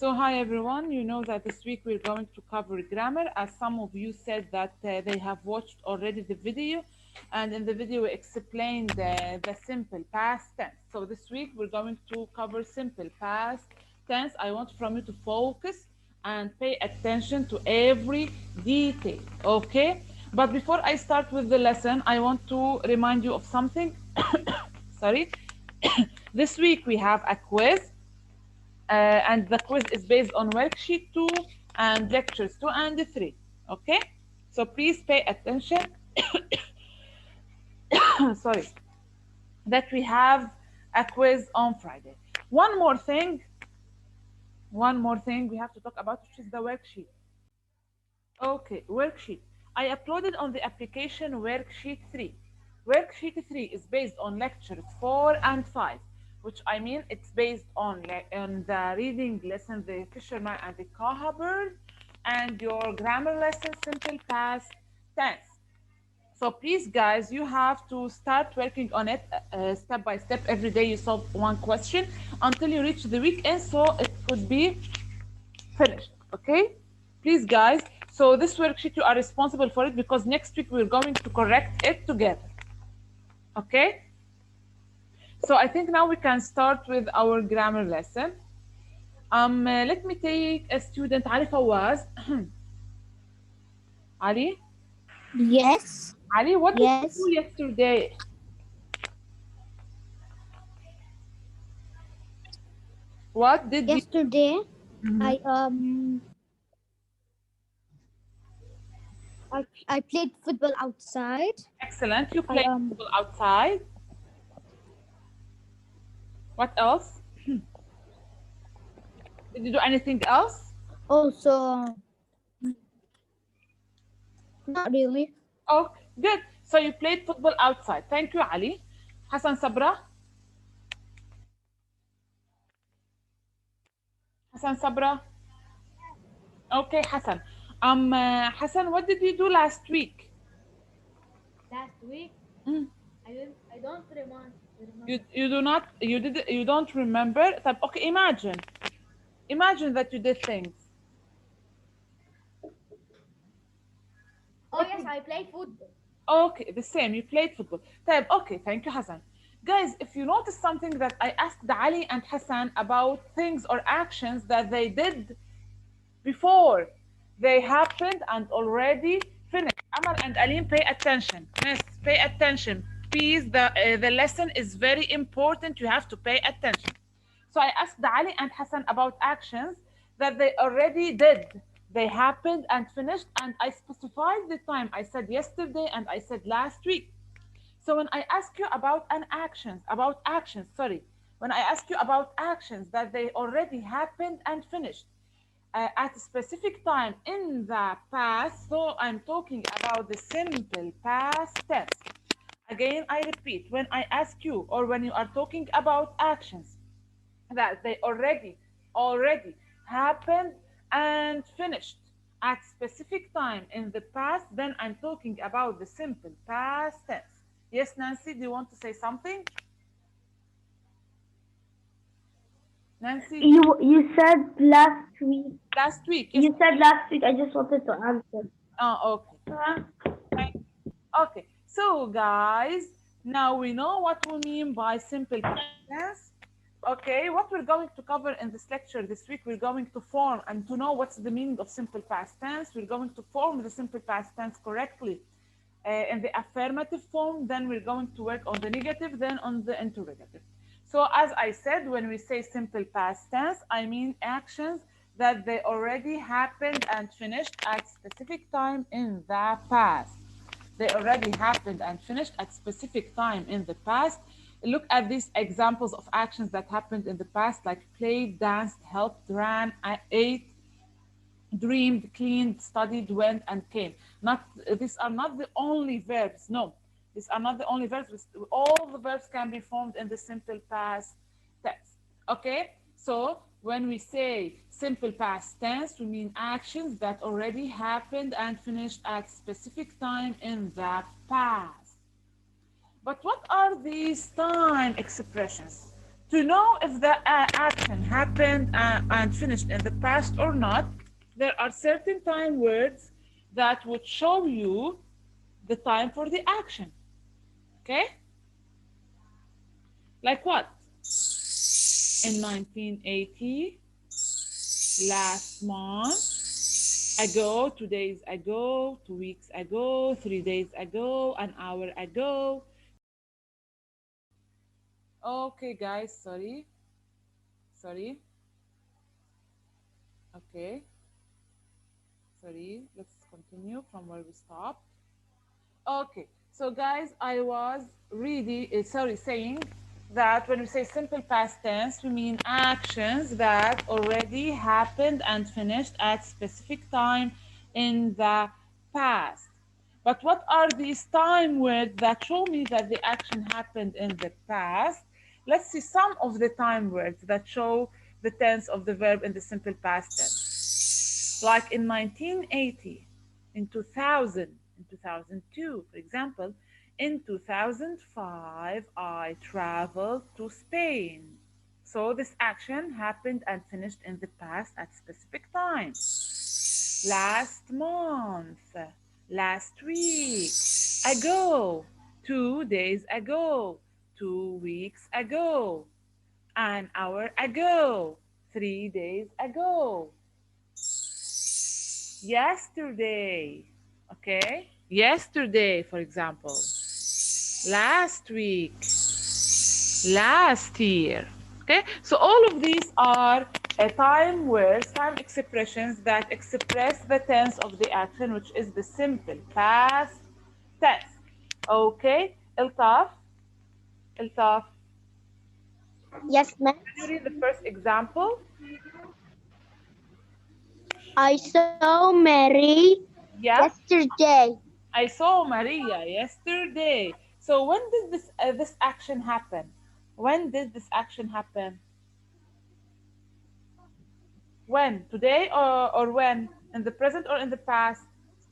So hi everyone, you know that this week we're going to cover grammar, as some of you said that they have watched already the video, and in the video we explained the simple past tense. So this week we're going to cover simple past tense. I want from you to focus and pay attention to every detail, okay? But before I start with the lesson, I want to remind you of something. Sorry. This week we have a quiz, and the quiz is based on worksheet 2 and lectures 2 and 3. Okay, so please pay attention. Sorry, that we have a quiz on Friday. One more thing we have to talk about, which is the worksheet. Okay, worksheet. I uploaded on the application worksheet 3. Worksheet 3 is based on lectures 4 and 5, which I mean it's based on the reading lesson, the fisherman and the Kaha bird, and your grammar lesson, simple past tense. So please, guys, you have to start working on it step by step. Every day you solve one question until you reach the weekend, so it could be finished. Okay, please, guys. So this worksheet you are responsible for it, because next week we're going to correct it together. Okay, so I think now we can start with our grammar lesson. Let me take a student, Ali Fawaz. Ali, Yes, Ali, what did you yes. do yesterday? What did you? Yesterday, Mhm. I um I played football outside. Excellent. You I played football outside. What else? Did you do anything else? also not really. Oh, good. So you played football outside. Thank you, Ali. Hassan Sabra. Hassan Sabra. Okay, Hassan. Hassan, what did you do last week? Last week, Mm. I don't remember. You don't remember. طب, okay, imagine that you did things. Oh What yes, would, I played football. okay, the same. You played football. طيب, okay, thank you, Hassan. Guys, if you notice something, that I asked Ali and Hassan about things or actions that they did before they happened and already finished. Amal and Alim, pay attention. Yes, pay attention. Please, the lesson is very important. You have to pay attention. So I asked Ali and Hassan about actions that they already did. They happened and finished, and I specified the time. I said yesterday and I said last week. So when I ask you about actions, sorry, when I ask you about actions that they already happened and finished, at a specific time in the past, so I'm talking about the simple past tense. Again, I repeat, when I ask you, or when you are talking about actions that they already happened and finished at specific time in the past, then I'm talking about the simple past tense. Yes, Nancy, do you want to say something? Nancy, You said last week. last week, yes. You said last week. I just wanted to answer. Oh, okay. Thank you. Okay, so guys, now we know what we mean by simple past tense. Okay, what we're going to cover in this lecture this week, we're going to form and to know what's the meaning of simple past tense. We're going to form the simple past tense correctly in the affirmative form. Then we're going to work on the negative, then on the interrogative. So as I said, when we say simple past tense, I mean actions that they already happened and finished at specific time in the past. They already happened and finished at specific time in the past. Look at these examples of actions that happened in the past, like played, danced, helped, ran, ate, dreamed, cleaned, studied, went, and came. Not These are not the only verbs. No, these are not the only verbs. All the verbs can be formed in the simple past tense. Okay, so when we say simple past tense, we mean actions that already happened and finished at specific time in the past. But what are these time expressions? To know if the action happened and finished in the past or not, there are certain time words that would show you the time for the action. Okay? Like what? In 1980, last month, ago, 2 days ago, 2 weeks ago, 3 days ago, an hour ago. Okay, guys, sorry. Sorry. Okay, sorry. Let's continue from where we stopped. Okay, so guys, I was really sorry saying that when we say simple past tense, we mean actions that already happened and finished at specific time in the past. But what are these time words that show me that the action happened in the past? Let's see some of the time words that show the tense of the verb in the simple past tense. Like in 1980, in 2000, in 2002, for example, in 2005, I traveled to Spain. So this action happened and finished in the past at specific times. Last month, last week, ago, 2 days ago, 2 weeks ago, an hour ago, 3 days ago, yesterday. Okay, yesterday, for example, last week, last year. Okay, so all of these are time words, time expressions that express the tense of the action, which is the simple past tense. Okay, Iltaf, Iltaf, Yes, ma'am. can you read the first example? I saw Mary Yeah, yesterday. I saw Maria yesterday. So when did this action happen? When did this action happen? When? Today or when? In the present or in the past?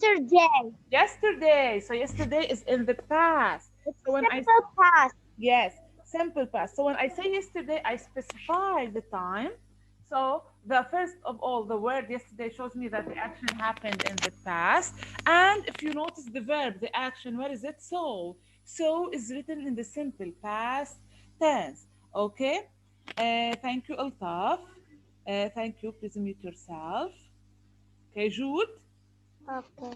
Yesterday. Yesterday. So yesterday is in the past. It's So when I simple past. yes, simple past. So when I say yesterday, I specify the time. So the first of all, the word yesterday shows me that the action happened in the past. And if you notice the verb, the action, where is it? So. So is written in the simple past tense. Okay. Thank you, Altaf. Thank you. Please mute yourself. Okay, Jude. Okay.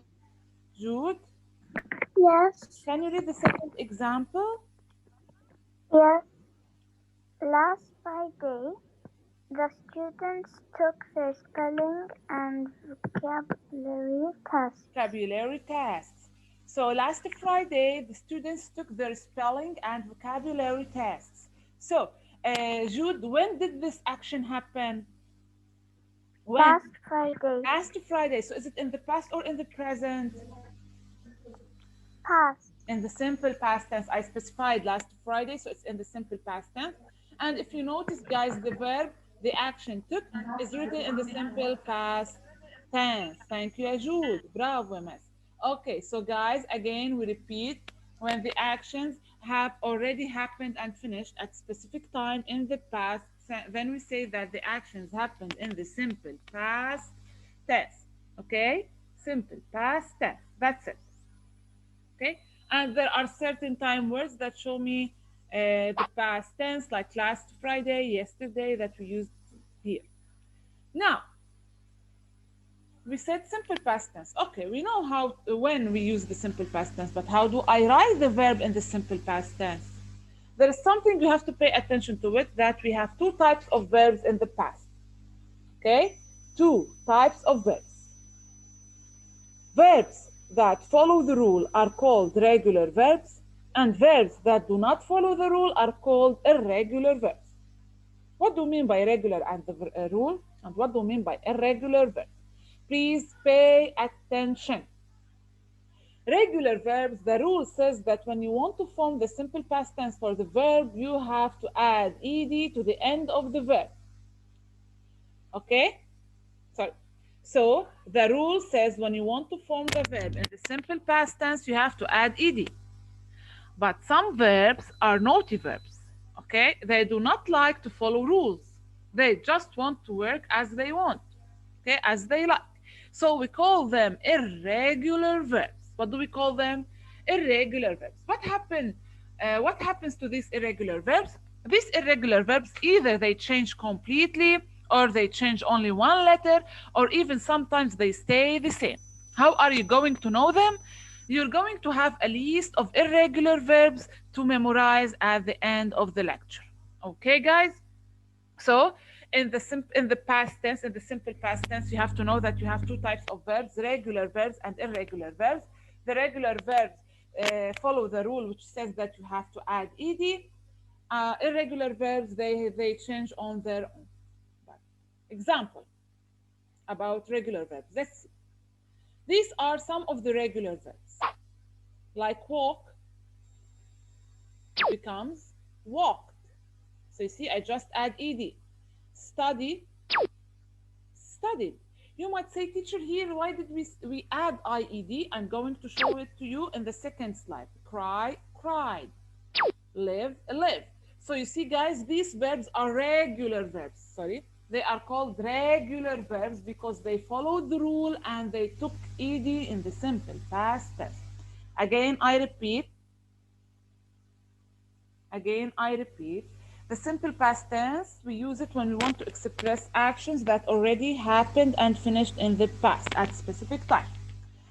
Jude, Yes. can you read the second example? Yes. Last Friday, the students took their spelling and vocabulary test. Vocabulary tests. So last Friday, the students took their spelling and vocabulary tests. So, Jude, when did this action happen? When? Last Friday. Last Friday. So is it in the past or in the present? Past. In the simple past tense. I specified last Friday, so it's in the simple past tense. And if you notice, guys, the verb, the action took, is written in the simple past tense. Thank you, Ajud. Bravo, miss. Okay, so guys, again, we repeat. When the actions have already happened and finished at specific time in the past, then we say that the actions happened in the simple past tense. Okay? Simple past tense. That's it. Okay, and there are certain time words that show me the past tense, like last Friday, yesterday, that we used here. Now we said simple past tense. Okay, we know how when we use the simple past tense, but how do I write the verb in the simple past tense? There is something you have to pay attention to it, that we have two types of verbs in the past. Okay, two types of verbs. Verbs that follow the rule are called regular verbs, and verbs that do not follow the rule are called irregular verbs. What do you mean by regular and the rule? And what do you mean by irregular verbs? Please pay attention. Regular verbs, the rule says that when you want to form the simple past tense for the verb, you have to add ed to the end of the verb. Okay? Sorry. So the rule says when you want to form the verb in the simple past tense, you have to add ed. But some verbs are naughty verbs. Okay, they do not like to follow rules. They just want to work as they want, okay, as they like. So we call them irregular verbs. What do we call them? Irregular verbs. What happens to these irregular verbs? These irregular verbs, either they change completely, or they change only one letter, or even sometimes they stay the same. How are you going to know them? You're going to have a list of irregular verbs to memorize at the end of the lecture. Okay, guys? So in the past tense, in the simple past tense, you have to know that you have two types of verbs: regular verbs and irregular verbs. The regular verbs follow the rule which says that you have to add ed. Irregular verbs, they change on their own. Example about regular verbs. Let's see. These are some of the regular verbs. Like walk becomes walked. So you see, I just add ed. Study, studied. You might say, teacher, here, why did we add IED? I'm going to show it to you in the second slide. Cry, cried. Live, live. So you see, guys, these verbs are regular verbs. Sorry. They are called regular verbs because they followed the rule and they took ED in the simple past tense. Again, I repeat. The simple past tense, we use it when we want to express actions that already happened and finished in the past at a specific time.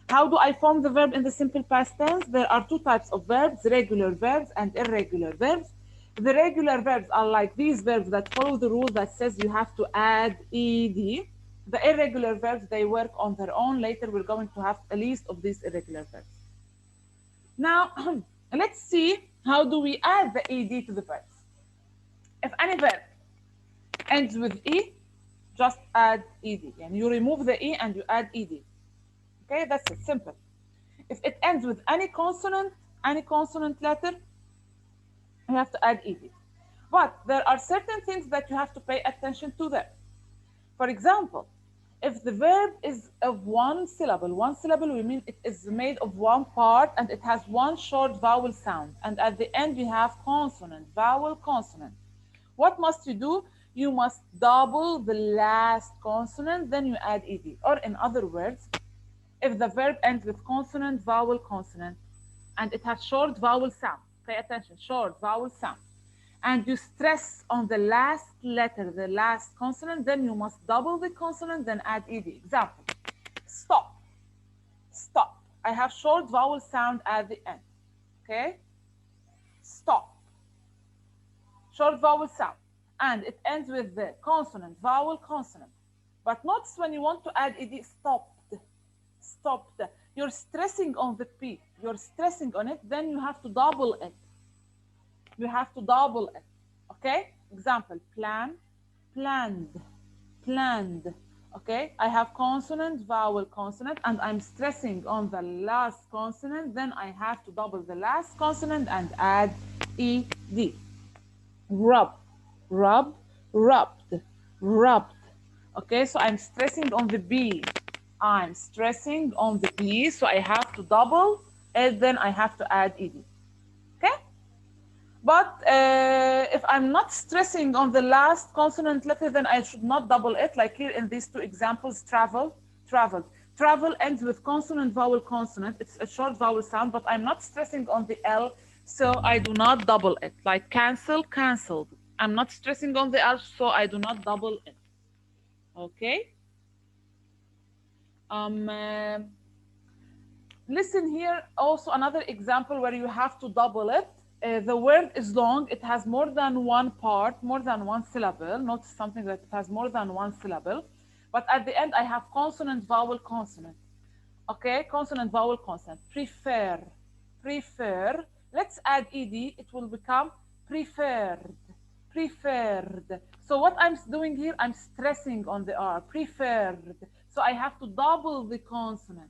How do I form the verb in the simple past tense? There are two types of verbs: regular verbs and irregular verbs. The regular verbs are like these verbs that follow the rule that says you have to add ed. The irregular verbs, they work on their own. Later, we're going to have a list of these irregular verbs. Now, let's see how do we add the ed to the verbs. If any verb ends with e, just add ed. And you remove the e and you add ed. Okay, that's it, simple. If it ends with any consonant letter, you have to add ed. But there are certain things that you have to pay attention to there. For example, if the verb is of one syllable we mean it is made of one part and it has one short vowel sound, and at the end we have consonant, vowel, consonant. What must you do? You must double the last consonant, then you add ed. Or in other words, if the verb ends with consonant, vowel, consonant, and it has short vowel sound, pay attention, short vowel sound, and you stress on the last letter, the last consonant, then you must double the consonant, then add ed. Example, stop, stop. I have short vowel sound at the end, okay? Stop, short vowel sound, and it ends with the consonant, vowel, consonant. But notice when you want to add ed, stopped, stopped. You're stressing on the P, you're stressing on it, then you have to double it. You have to double it, okay? Example, plan, planned, planned, okay? I have consonant, vowel, consonant, and I'm stressing on the last consonant, then I have to double the last consonant and add ed. Rub, rub, rubbed, rubbed, okay? So I'm stressing on the B. I'm stressing on the B, so I have to double and then I have to add ed, okay? But if I'm not stressing on the last consonant letter, then I should not double it. Like here in these two examples, travel, traveled. Travel ends with consonant, vowel, consonant. It's a short vowel sound, but I'm not stressing on the L, so I do not double it. Like cancel, canceled. I'm not stressing on the L, so I do not double it. Okay? Listen here, also another example where you have to double it. The word is long, it has more than one part, more than one syllable. Notice something that it has more than one syllable. But at the end, I have consonant, vowel, consonant. Okay, consonant, vowel, consonant. Prefer, prefer. Let's add ed, it will become preferred, preferred. So what I'm doing here, I'm stressing on the R, preferred. So I have to double the consonant.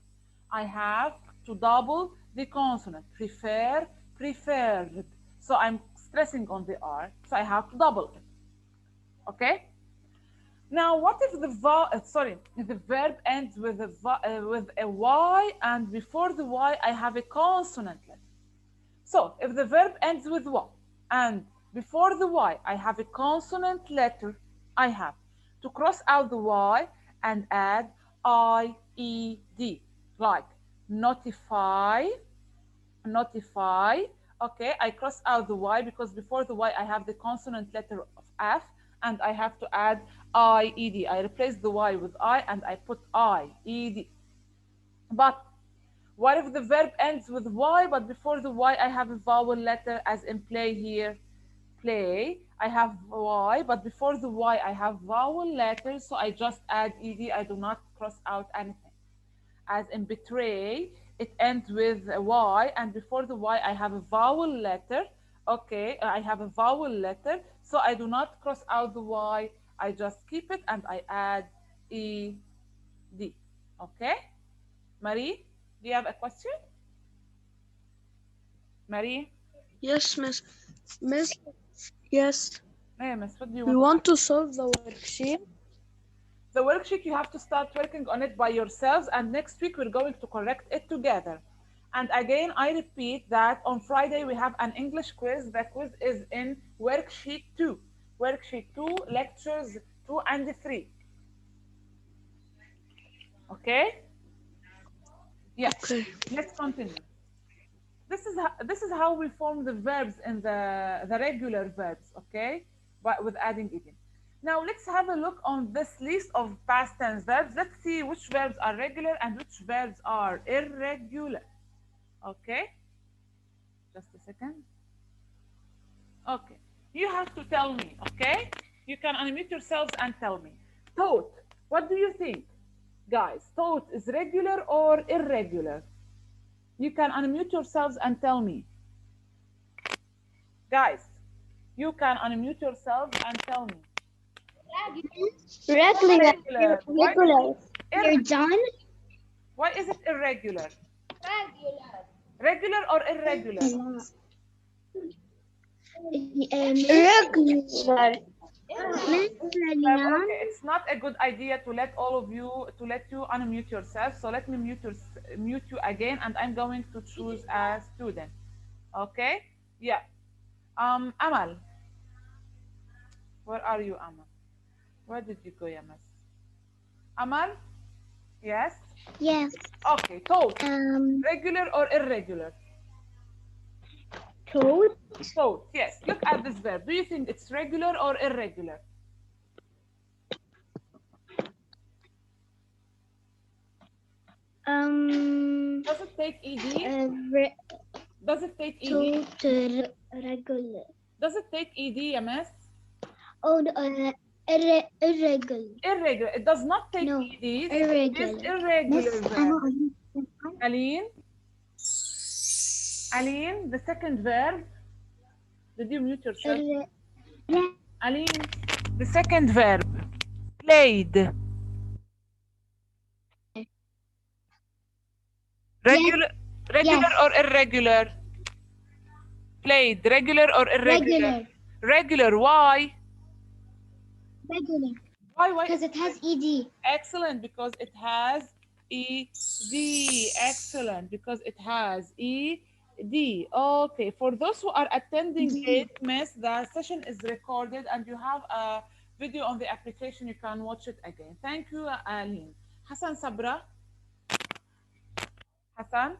I have to double the consonant. Prefer, preferred. So I'm stressing on the R, so I have to double it. Okay? Now, what if the verb ends with a Y, and before the Y I have a consonant letter? So if the verb ends with Y and Before the Y, I have a consonant letter. I have to cross out the Y and add I-E-D, like notify, notify. Okay, I cross out the Y because before the Y I have the consonant letter of F and I have to add I-E-D. I replace the Y with I and I put I-E-D. But what if the verb ends with Y, but before the Y I have a vowel letter as in play here? Play, I have Y, but before the Y I have vowel letters, so I just add ED. I do not cross out anything. As in betray, it ends with a Y, and before the Y I have a vowel letter. Okay, I have a vowel letter, so I do not cross out the Y. I just keep it and I add ED. Okay, Marie, do you have a question? Marie? Yes, Miss. Miss, yes. Hey, Miss, what do you We want to want ask? to solve the worksheet. The worksheet, you have to start working on it by yourselves, and next week we're going to correct it together. And again, I repeat that on Friday we have an English quiz. The quiz is in worksheet 2. Worksheet 2, lectures 2 and 3. Okay? Yeah. Okay. Let's continue. This is how we form the verbs in the regular verbs, okay? But with adding ed. Now let's have a look on this list of past tense verbs. Let's see which verbs are regular and which verbs are irregular. Okay? Just a second. Okay. You have to tell me, okay? You can unmute yourselves and tell me. Thought, what do you think? Guys, thought is regular or irregular? You can unmute yourselves and tell me. Guys, you can unmute yourselves and tell me. Regular. Irregular. Why is Regular. it You're done? why is it irregular? Regular. Regular or irregular? Regular. Okay, it's not a good idea to let you unmute yourself. So let me mute you again, and I'm going to choose a student. Okay? Yeah. Amal, where are you, Amal? Where did you go, Yamas? Amal? Yes. Yes. Okay. Thought. Regular or irregular? Toad. Thought. Yes. Look at this verb. Do you think it's regular or irregular? Does it take ed? Does it take ed? Regular. Does it take ed, Yamas? Oh, irregular. Irregular. It does not take No, ed. It irregular. is irregular verb. Aline? Aline, the second verb. Did you mute yourself? Aline, the second verb. Played. Regular, regular Yes. or irregular? Played. Regular or irregular? Regular. Why? Regular. Why? Because it has ed. Excellent, because it has ed. Excellent, because it has ed. Okay, for those who are attending it, Miss, the session is recorded and you have a video on the application. You can watch it again. Thank you, Aline. Hassan Sabra. Hassan.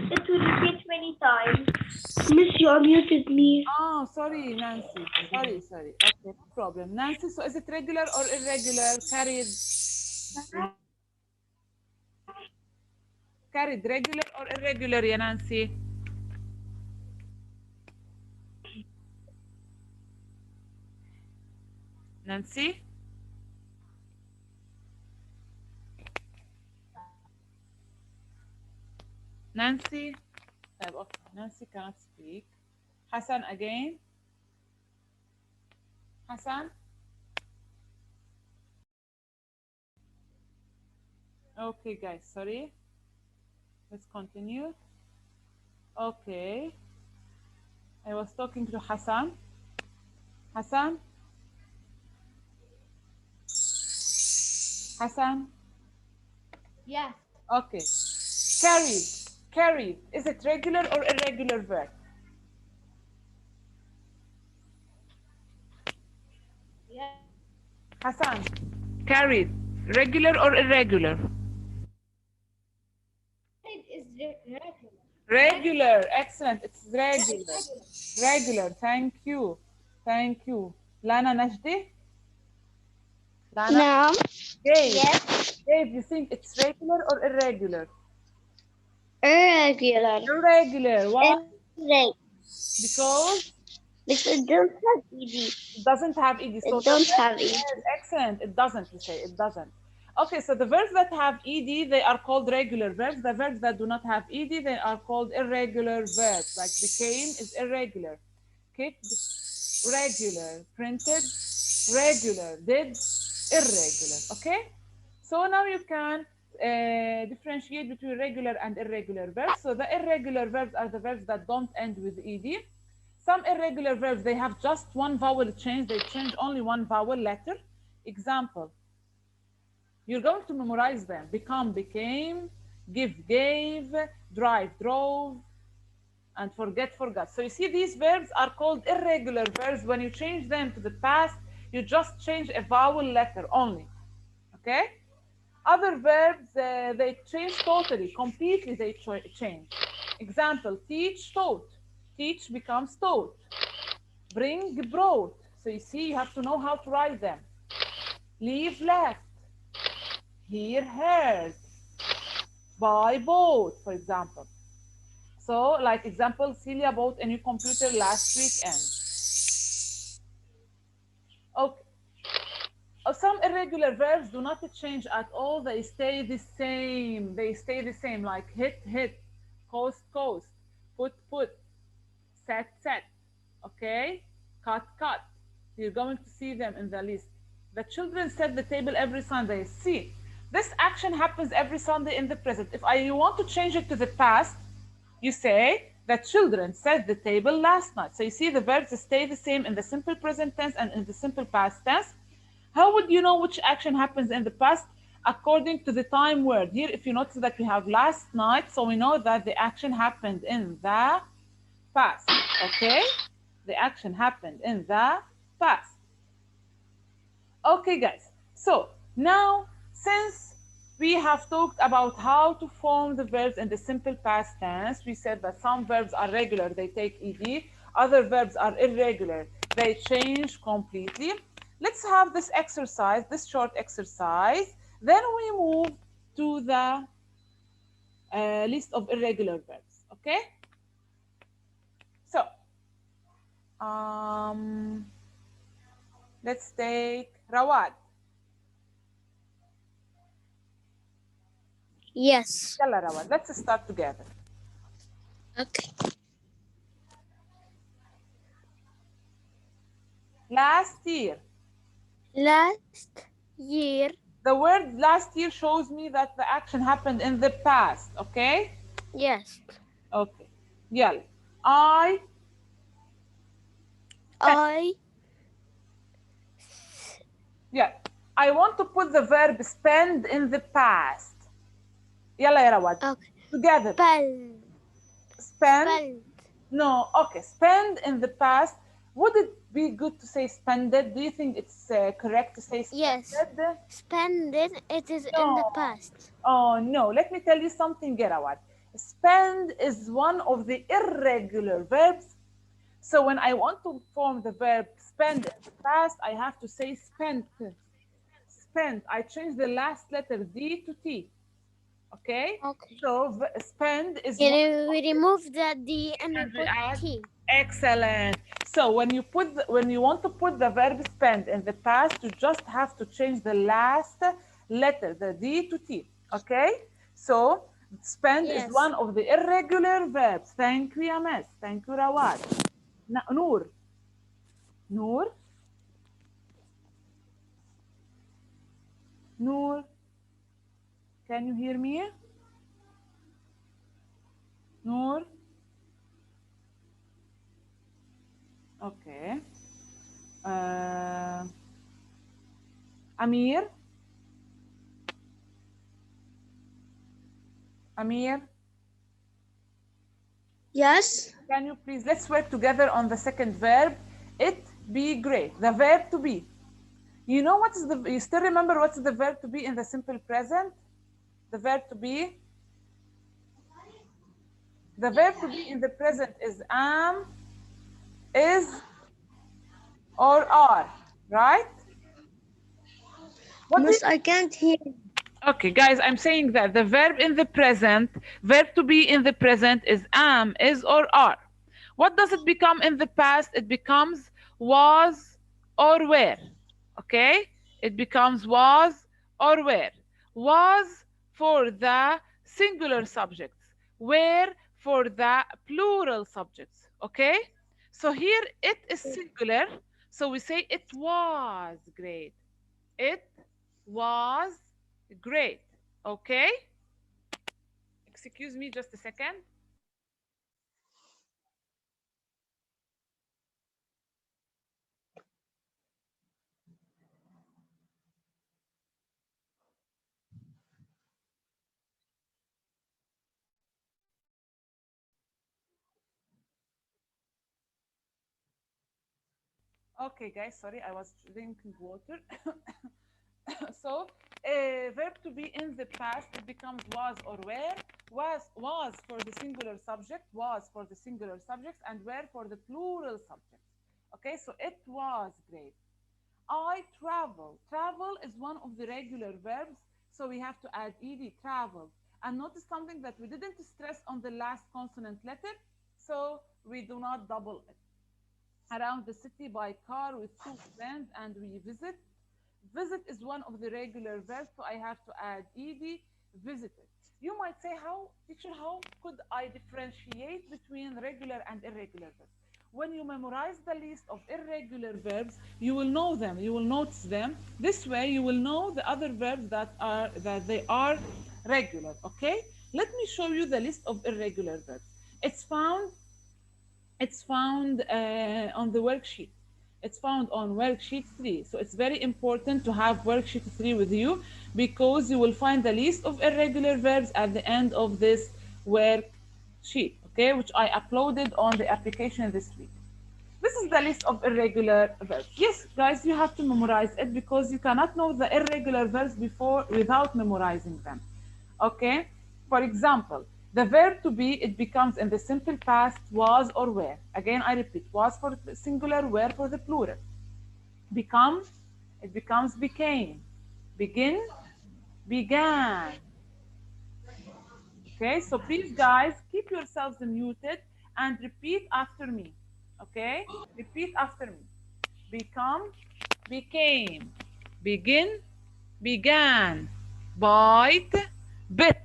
It will repeat many times. Miss, you unmuted me. Oh, sorry, Nancy. Sorry. Okay, no problem. Nancy, so is it regular or irregular? Carried regular or irregular, yeah, Nancy? Nancy? Nancy? Okay, Nancy cannot speak. Hassan again. Hassan? Okay, guys, sorry. Let's continue. Okay. I was talking to Hassan. Hassan? Hassan? Yes. Okay. Carried. Carried. Is it regular or irregular verb? Hassan, carried, regular or irregular? It is regular. Regular, excellent. It's regular. Regular, thank you. Thank you. Lana Najdi? Lana? نعم. Dave. Yes. Dave, you think it's regular or irregular? Irregular. Irregular. Why? Irregular. Because Because it don't have ED. it doesn't have ed. So It the don't verb, have ED. yes, excellent. It doesn't, we say. It doesn't. Okay, so the verbs that have ed, they are called regular verbs. The verbs that do not have ed, they are called irregular verbs. Like became is irregular. Kicked, regular. Printed, regular. Did, irregular. Okay? So now you can differentiate between regular and irregular verbs. So the irregular verbs are the verbs that don't end with ed. Some irregular verbs, they have just one vowel change. They change only one vowel letter. Example, you're going to memorize them. Become, became, give, gave, drive, drove, and forget, forgot. So you see these verbs are called irregular verbs. When you change them to the past, you just change a vowel letter only. Okay? Other verbs, they change totally, completely they change. Example, teach, taught. Teach becomes taught. Bring, brought. So you see, you have to know how to write them. Leave, left. Hear, heard. Buy, bought, for example. So, like example, Celia bought a new computer last weekend. Okay. Some irregular verbs do not change at all. They stay the same. They stay the same, like hit, hit, coast, coast, put, put, set, set. Okay? Cut, cut. You're going to see them in the list. The children set the table every Sunday. See, this action happens every Sunday in the present. If you want to change it to the past, you say the children set the table last night. So you see the verbs stay the same in the simple present tense and in the simple past tense. How would you know which action happens in the past? According to the time word. Here, if you notice that we have last night, so we know that the action happened in the past. Okay? The action happened in the past. Okay, guys. So now, since we have talked about how to form the verbs in the simple past tense, we said that some verbs are regular, they take ed. Other verbs are irregular, they change completely. Let's have this exercise, this short exercise. Then we move to the list of irregular verbs. Okay? So, let's take Rawad. Yes. Yalla Rawad, let's start together. Okay. Last year. Last year. The word last year shows me that the action happened in the past, okay? Yes. Okay. Yalla. I yeah. I want to put the verb spend in the past. Yalla ya Rawad. Okay. Together. Spend. Spend. No, okay. Spend in the past. Would it be good to say spended? Do you think it's correct to say spended? Yes. Spended. It is in the past. Oh, no. Let me tell you something, Gerawat. Spend is one of the irregular verbs. So when I want to form the verb spend in the past, I have to say spent. Spent. I change the last letter D to T. Okay? Okay. So spend is We remove the D and we put add T. Excellent. So when you want to put the verb spend in the past, you just have to change the last letter, the D to T. Okay? So spend is one of the irregular verbs. Thank you, Yames. Thank you, Rawad. Noor. Noor. Noor. Can you hear me? Noor. Okay. Amir. Amir. Yes. Can you please, let's work together on the second verb. It be great. The verb to be. You know what is the, you still remember what's the verb to be in the simple present? The verb to be, the verb to be in the present is am, is, or are, right? What do you, Miss, I can't hear. okay, guys, I'm saying that the verb in the present, verb to be in the present is am, is, or are. What does it become in the past? It becomes was or were. Okay? It becomes was or were. Was for the singular subjects, were for the plural subjects. Okay? So here it is singular. So we say it was great. It was great. Okay? Excuse me just a second. Okay, guys, sorry, I was drinking water. So, verb to be in the past, it becomes was or were. Was for the singular subject, was for the singular subjects, and were for the plural subjects. Okay, so it was great. I travel. Travel is one of the regular verbs, so we have to add ed, travel. And notice something that we didn't stress on the last consonant letter, so we do not double it. Around the city by car with two friends and we visit. Visit is one of the regular verbs, so I have to add ed, visited. You might say, how, teacher, how could I differentiate between regular and irregular verbs? When you memorize the list of irregular verbs, you will know them, you will notice them. This way, you will know the other verbs that they are regular. Okay? Let me show you the list of irregular verbs. It's found it's found on the worksheet. It's found on worksheet 3. So it's very important to have worksheet 3 with you because you will find the list of irregular verbs at the end of this worksheet, okay, which I uploaded on the application this week. This is the list of irregular verbs. Yes, guys, you have to memorize it because you cannot know the irregular verbs before without memorizing them. Okay? For example, the verb to be, it becomes in the simple past was or were. Again, I repeat, was for the singular, were for the plural. Become, it becomes became. Begin, began. Okay, so please, guys, keep yourselves muted and repeat after me. Okay, repeat after me. Become, became. Begin, began. Bite, bit.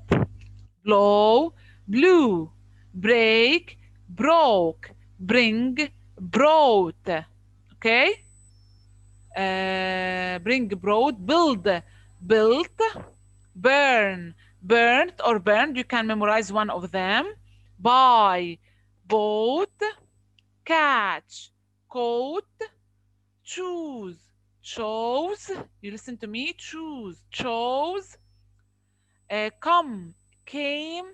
Blow, blew. Break, broke. Bring, brought. Okay, bring, brought. Build, built. Burn, burnt or burned. You can memorize one of them. Buy, bought. Catch, caught. Choose, chose. You listen to me. Choose, chose. Come, came.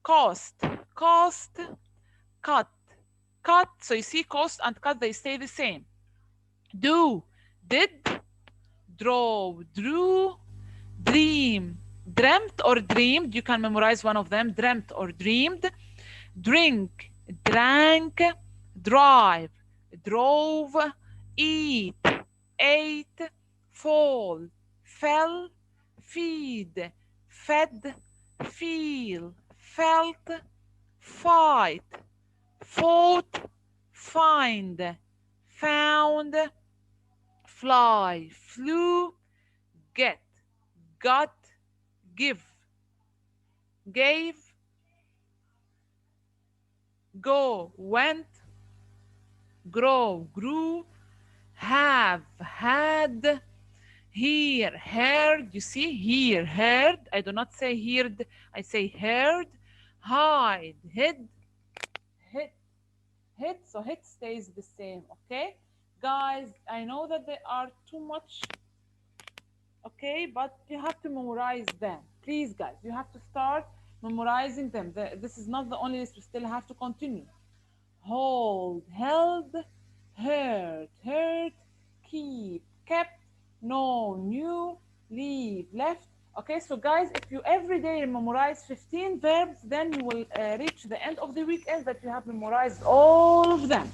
Cost, cost. Cut, cut. So you see, cost and cut, they stay the same. Do, did. Draw, drew. Dream, dreamt or dreamed. You can memorize one of them. Dreamt or dreamed. Drink, drank. Drive, drove. Eat, ate. Fall, fell. Feed, fed. Feel, felt. Fight, fought. Find, found. Fly, flew. Get, got. Give, gave. Go, went. Grow, grew. Have, had. Hear, heard. You see, hear, heard. I do not say heard, I say heard. Hide, hid. Hit, hit. So hit stays the same, okay? Guys, I know that they are too much, okay, but you have to memorize them. Please, guys, you have to start memorizing them. This is not the only list, we still have to continue. Hold, held. Hurt, hurt. Keep, kept. no, new, leave, left. Okay, so guys, if you every day memorize 15 verbs, then you will reach the end of the weekend that you have memorized all of them.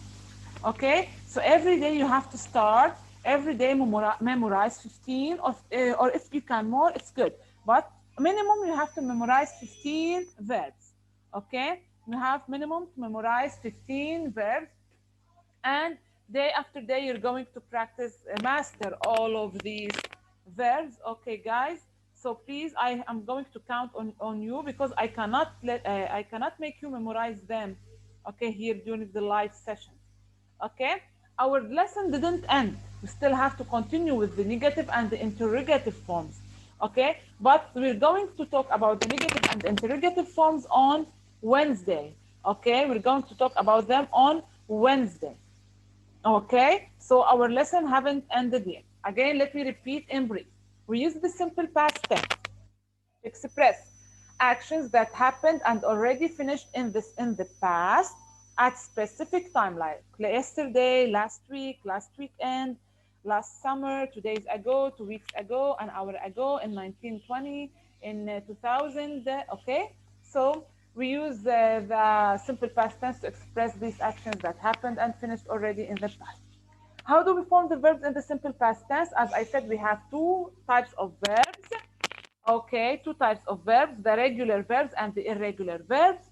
Okay, so every day you have to start. Every day memorize 15, or if you can more, it's good. But minimum you have to memorize 15 verbs. Okay, you have minimum to memorize 15 verbs, and day after day you're going to practice master all of these verbs. Okay guys, so please, I am going to count on you, because I cannot make you memorize them, okay, here during the live session. Okay, our lesson didn't end. We still have to continue with the negative and the interrogative forms. Okay, but we're going to talk about the negative and interrogative forms on Wednesday. Okay, we're going to talk about them on Wednesday. Okay, so our lesson haven't ended yet. Again, let me repeat in brief. We use the simple past tense to express actions that happened and already finished in the past at specific time, like yesterday, last week, last weekend, last summer, 2 days ago, 2 weeks ago, an hour ago, in 1920, in 2000. Okay, so we use the simple past tense to express these actions that happened and finished already in the past. How do we form the verbs in the simple past tense? As I said, we have two types of verbs. Okay, two types of verbs, the regular verbs and the irregular verbs.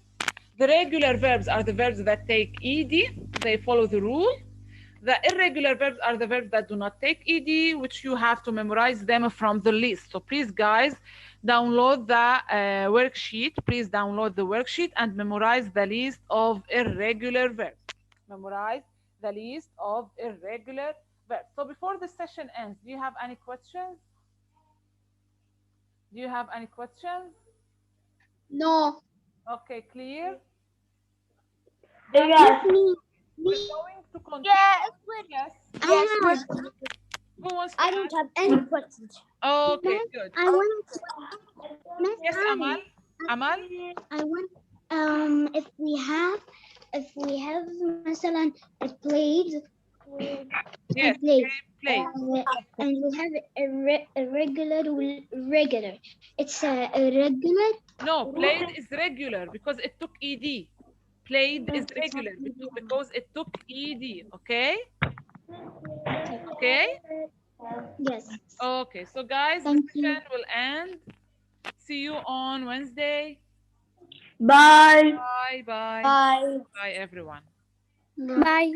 The regular verbs are the verbs that take ed, they follow the rule. The irregular verbs are the verbs that do not take ed, which you have to memorize them from the list. So please, guys, download the worksheet. Please download the worksheet and memorize the list of irregular verbs. Memorize the list of irregular verbs. So before the session ends, do you have any questions? Do you have any questions? No. Okay, clear? Yes. We're going to continue. Yes. Yes. Yes, but Who wants to I don't ask? have any questions. Okay, good. I want, Miss Yes, Amal. Ali, Amal? I want, if we have مثلا a plate, a Yes, plate, play. and we have a regular, regular. It's a regular. No, played is regular because it took ed. Played is It's regular because it took ed. Okay? Okay? yes. Okay, so guys, the Thank you. session will end. See you on Wednesday. Bye. Bye bye. Bye. Bye, everyone. Bye.